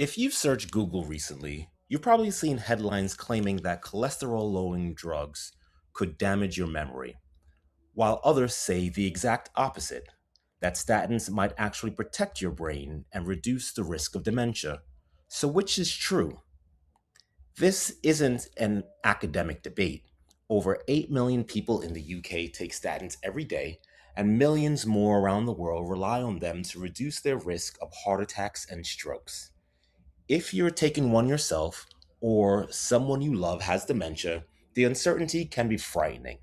If you've searched Google recently, you've probably seen headlines claiming that cholesterol lowering drugs could damage your memory, while others say the exact opposite, that statins might actually protect your brain and reduce the risk of dementia. So, which is true? This isn't an academic debate. Over 8 million people in the UK take statins every day, and millions more around the world rely on them to reduce their risk of heart attacks and strokes. If you're taking one yourself or someone you love has dementia, the uncertainty can be frightening.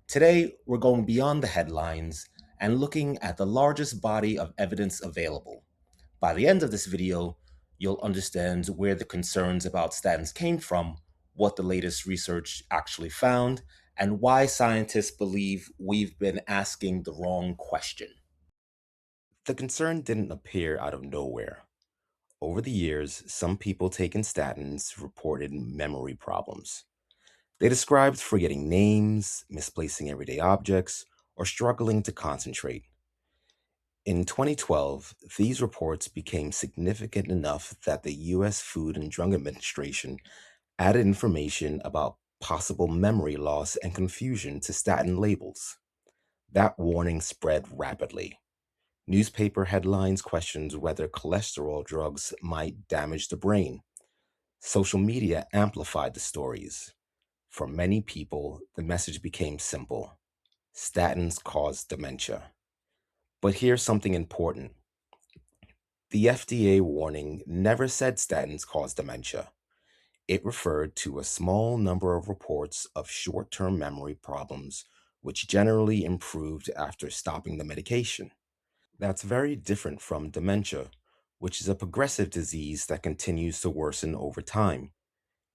Today, we're going beyond the headlines and looking at the largest body of evidence available. By the end of this video, you'll understand where the concerns about statins came from, what the latest research actually found, and why scientists believe we've been asking the wrong question. The concern didn't appear out of nowhere. Over the years, some people taking statins reported memory problems. They described forgetting names, misplacing everyday objects, or struggling to concentrate. In 2012, these reports became significant enough that the U.S. Food and Drug Administration added information about possible memory loss and confusion to statin labels. That warning spread rapidly. Newspaper headlines questioned whether cholesterol drugs might damage the brain. Social media amplified the stories. For many people, the message became simple: statins cause dementia. But here's something important: the FDA warning never said statins cause dementia. It referred to a small number of reports of short term memory problems, which generally improved after stopping the medication. That's very different from dementia, which is a progressive disease that continues to worsen over time.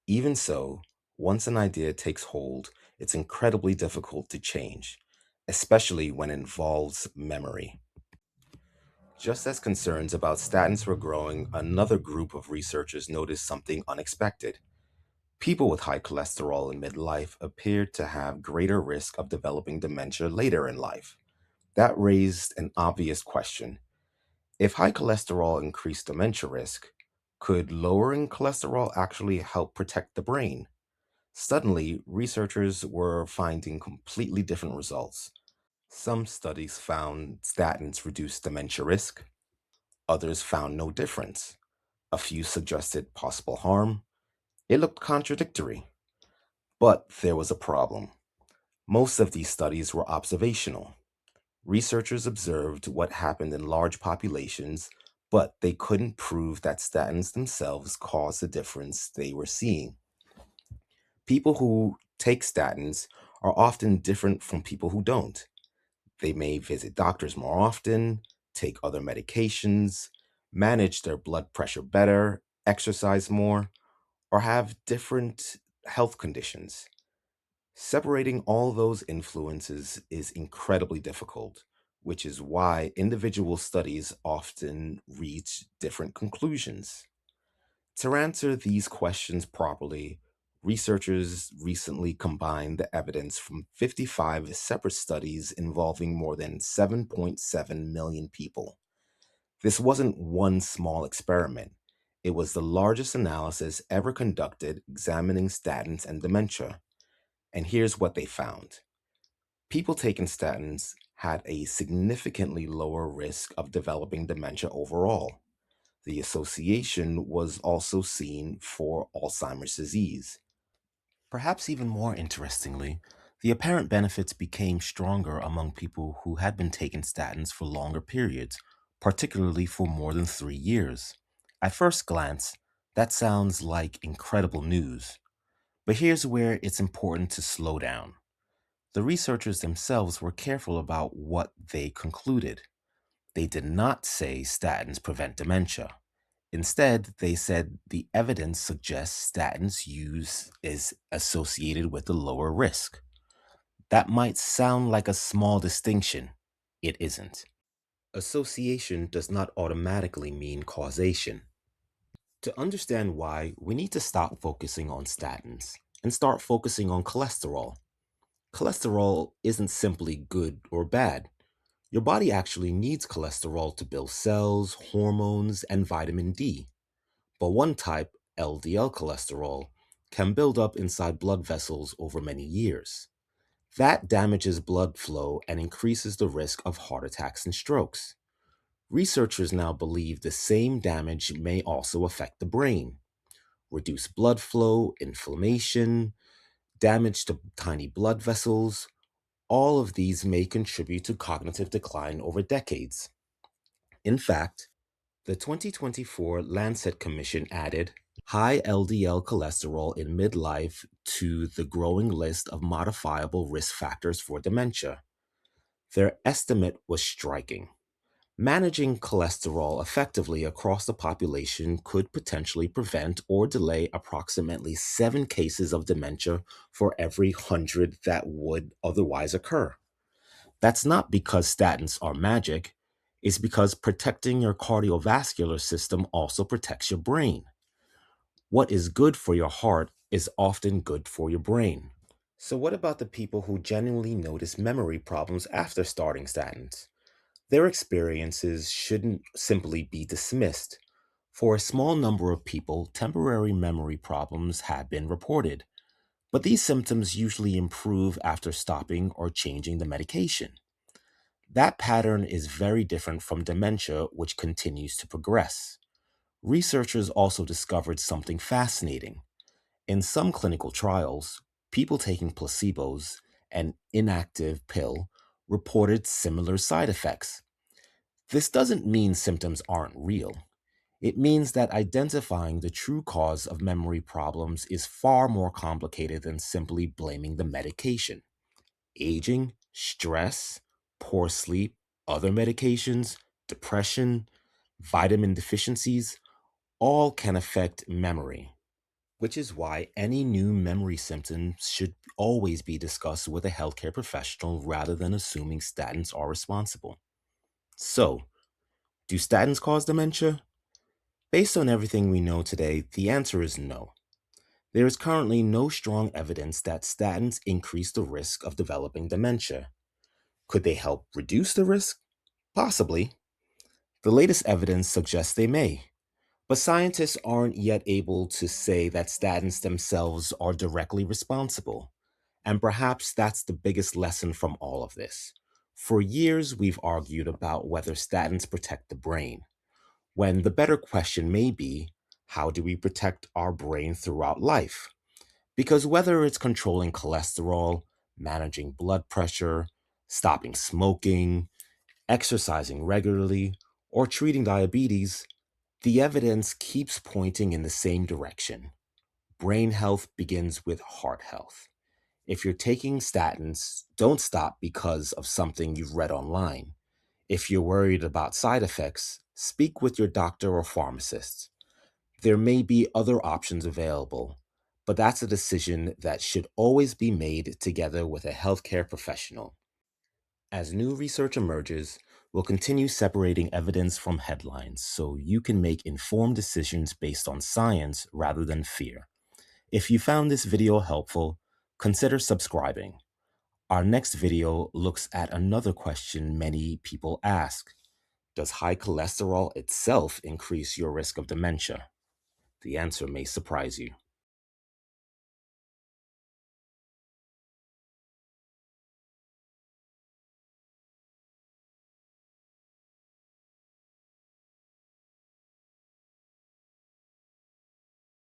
Even so, once an idea takes hold, it's incredibly difficult to change, especially when it involves memory. Just as concerns about statins were growing, another group of researchers noticed something unexpected. People with high cholesterol in midlife appeared to have greater risk of developing dementia later in life. That raised an obvious question. If high cholesterol increased dementia risk, could lowering cholesterol actually help protect the brain? Suddenly, researchers were finding completely different results. Some studies found statins reduced dementia risk, others found no difference. A few suggested possible harm. It looked contradictory. But there was a problem. Most of these studies were observational. Researchers observed what happened in large populations, but they couldn't prove that statins themselves caused the difference they were seeing. People who take statins are often different from people who don't. They may visit doctors more often, take other medications, manage their blood pressure better, exercise more, or have different health conditions. Separating all those influences is incredibly difficult, which is why individual studies often reach different conclusions. To answer these questions properly, researchers recently combined the evidence from 55 separate studies involving more than 7.7 million people. This wasn't one small experiment. It was the largest analysis ever conducted examining statins and dementia. And here's what they found. People taking statins had a significantly lower risk of developing dementia overall. The association was also seen for Alzheimer's disease. Perhaps even more interestingly, the apparent benefits became stronger among people who had been taking statins for longer periods, particularly for more than 3 years. At first glance, that sounds like incredible news. But here's where it's important to slow down. The researchers themselves were careful about what they concluded. They did not say statins prevent dementia. Instead, they said the evidence suggests statins use is associated with a lower risk. That might sound like a small distinction. It isn't. Association does not automatically mean causation. To understand why, we need to stop focusing on statins and start focusing on cholesterol. Cholesterol isn't simply good or bad. Your body actually needs cholesterol to build cells, hormones, and vitamin D. But one type, LDL cholesterol, can build up inside blood vessels over many years. That damages blood flow and increases the risk of heart attacks and strokes. Researchers now believe the same damage may also affect the brain. Reduced blood flow, inflammation, damage to tiny blood vessels, all of these may contribute to cognitive decline over decades. In fact, the 2024 Lancet Commission added high LDL cholesterol in midlife to the growing list of modifiable risk factors for dementia. Their estimate was striking. Managing cholesterol effectively across the population could potentially prevent or delay approximately 7 cases of dementia for every 100 that would otherwise occur. That's not because statins are magic, it's because protecting your cardiovascular system also protects your brain. What is good for your heart is often good for your brain. So, what about the people who genuinely notice memory problems after starting statins? Their experiences shouldn't simply be dismissed. For a small number of people, temporary memory problems have been reported, but these symptoms usually improve after stopping or changing the medication. That pattern is very different from dementia, which continues to progress. Researchers also discovered something fascinating. In some clinical trials, people taking placebos, an inactive pill, reported similar side effects. This doesn't mean symptoms aren't real. It means that identifying the true cause of memory problems is far more complicated than simply blaming the medication. Aging, stress, poor sleep, other medications, depression, vitamin deficiencies, all can affect memory, which is why any new memory symptoms should always be discussed with a healthcare professional rather than assuming statins are responsible. So, do statins cause dementia? Based on everything we know today, the answer is no. There is currently no strong evidence that statins increase the risk of developing dementia. Could they help reduce the risk? Possibly. The latest evidence suggests they may, but scientists aren't yet able to say that statins themselves are directly responsible. And perhaps that's the biggest lesson from all of this. For years, we've argued about whether statins protect the brain, when the better question may be, how do we protect our brain throughout life? Because whether it's controlling cholesterol, managing blood pressure, stopping smoking, exercising regularly, or treating diabetes, the evidence keeps pointing in the same direction. Brain health begins with heart health. If you're taking statins, don't stop because of something you've read online. If you're worried about side effects, speak with your doctor or pharmacist. There may be other options available, but that's a decision that should always be made together with a healthcare professional. As new research emerges, we'll continue separating evidence from headlines so you can make informed decisions based on science rather than fear. If you found this video helpful, consider subscribing. Our next video looks at another question many people ask. Does high cholesterol itself increase your risk of dementia? The answer may surprise you.